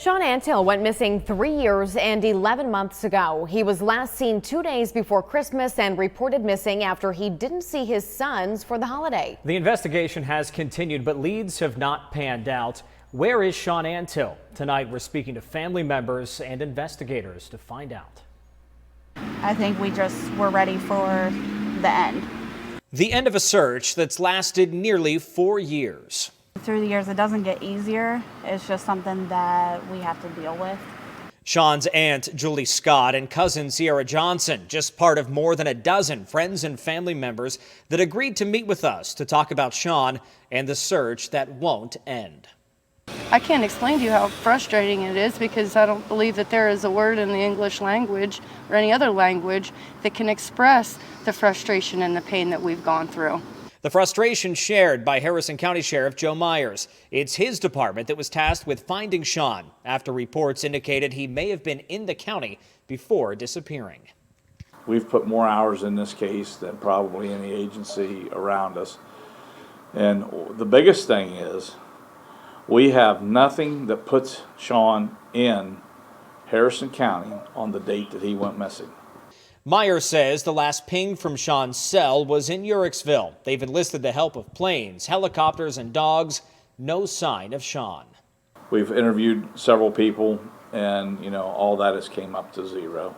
Shawn Antill went missing 3 years and 11 months ago. He was last seen 2 days before Christmas and reported missing after he didn't see his sons for the holiday. The investigation has continued, but leads have not panned out. Where is Shawn Antill? Tonight, we're speaking to family members and investigators to find out. I think we just were ready for the end. The end of a search that's lasted nearly 4 years. Through the years, it doesn't get easier. It's just something that we have to deal with. Shawn's aunt, Julie Scott, and cousin Sierra Johnson, just part of more than a dozen friends and family members that agreed to meet with us to talk about Shawn and the search that won't end. I can't explain to you how frustrating it is, because I don't believe that there is a word in the English language or any other language that can express the frustration and the pain that we've gone through. The frustration shared by Harrison County Sheriff Joe Myers. It's his department that was tasked with finding Shawn after reports indicated he may have been in the county before disappearing. We've put more hours in this case than probably any agency around us. And the biggest thing is we have nothing that puts Shawn in Harrison County on the date that he went missing. Myers says the last ping from Shawn's cell was in Uricksville. They've enlisted the help of planes, helicopters, and dogs. No sign of Shawn. We've interviewed several people, and all that has came up to zero.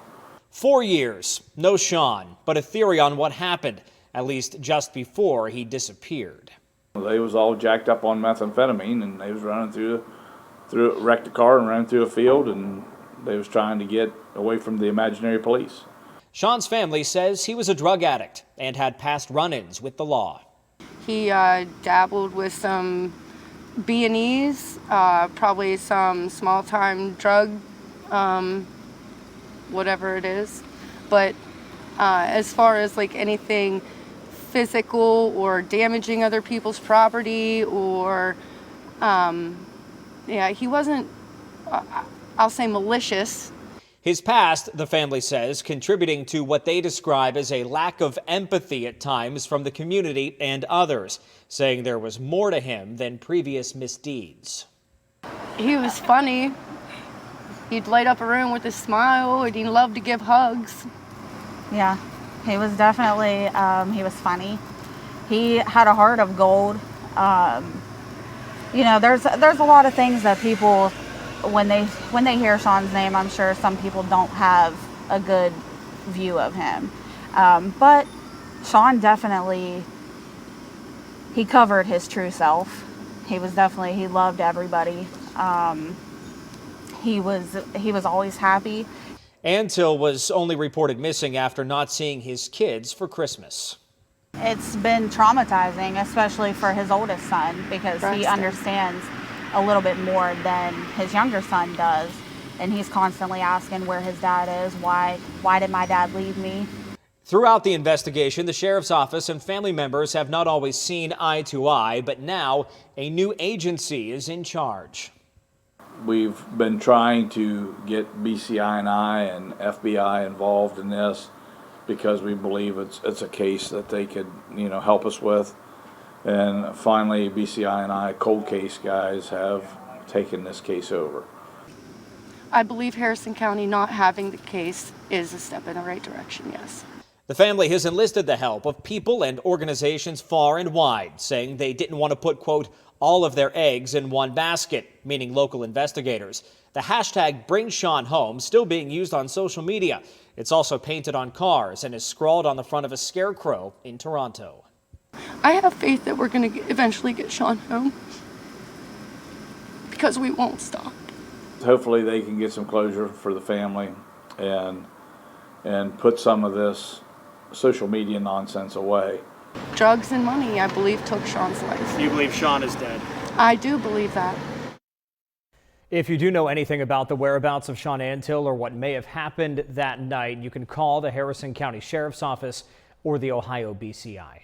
4 years, no Shawn, but a theory on what happened, at least just before he disappeared. They was all jacked up on methamphetamine, and they was running wrecked the car and ran through a field, and they was trying to get away from the imaginary police. Shawn's family says he was a drug addict and had past run-ins with the law. He dabbled with some B&Es, probably some small-time drug, whatever it is. But as far as like anything physical or damaging other people's property, or he wasn't, I'll say, malicious. His past, the family says, contributing to what they describe as a lack of empathy at times from the community and others, saying there was more to him than previous misdeeds. He was funny. He'd light up a room with a smile, and he loved to give hugs. Yeah, he was definitely, he was funny. He had a heart of gold. There's a lot of things that people, when they hear Shawn's name, I'm sure some people don't have a good view of him. But Shawn definitely, he covered his true self. He loved everybody. He was always happy. Antill was only reported missing after not seeing his kids for Christmas. It's been traumatizing, especially for his oldest son, because he understands a little bit more than his younger son does, and he's constantly asking where his dad is. Why did my dad leave me? Throughout the investigation, the sheriff's office and family members have not always seen eye to eye, but now a new agency is in charge. We've been trying to get BCI&I and FBI involved in this because we believe it's a case that they could help us with. And finally, BCI&I cold case guys have taken this case over. I believe Harrison County not having the case is a step in the right direction, yes. The family has enlisted the help of people and organizations far and wide, saying they didn't want to put, quote, all of their eggs in one basket, meaning local investigators. The hashtag Bring Shawn Home still being used on social media. It's also painted on cars and is scrawled on the front of a scarecrow in Toronto. I have faith that we're going to eventually get Shawn home, because we won't stop. Hopefully they can get some closure for the family and put some of this social media nonsense away. Drugs and money, I believe, took Shawn's life. You believe Shawn is dead? I do believe that. If you do know anything about the whereabouts of Shawn Antill or what may have happened that night, you can call the Harrison County Sheriff's Office or the Ohio BCI.